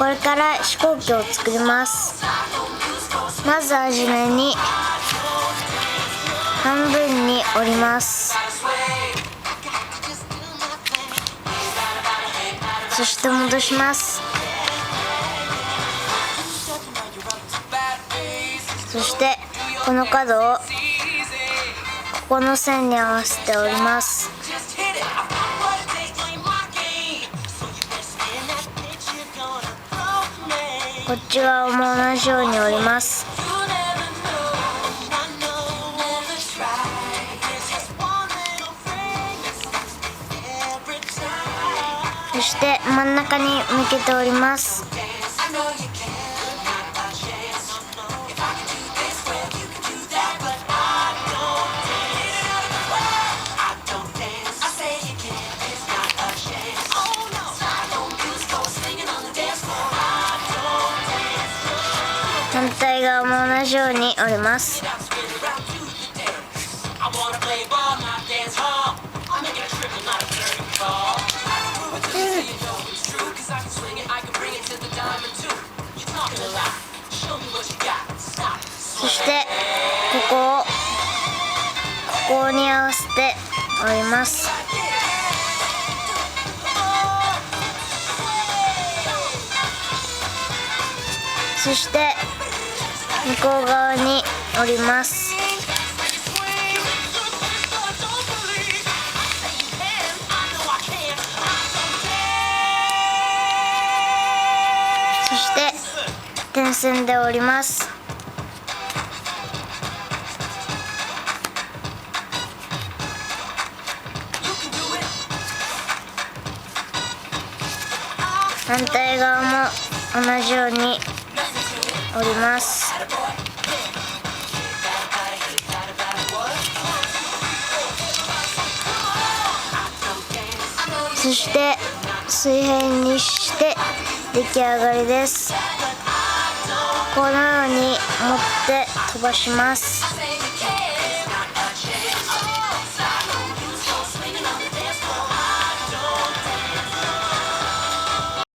これから飛行機を作ります。まずはじめに半分に折ります。そして戻します。そしてこの角をここの線に合わせて折ります。こっち側も同じように折ります。そして真ん中に向けて折ります。反対側も同じように折ります。そしてここに合わせて折ります。そして向こう側に折ります。そして点線で折ります。反対側も同じように折ります。そして水平にして出来上がりです。このように持って飛ばします。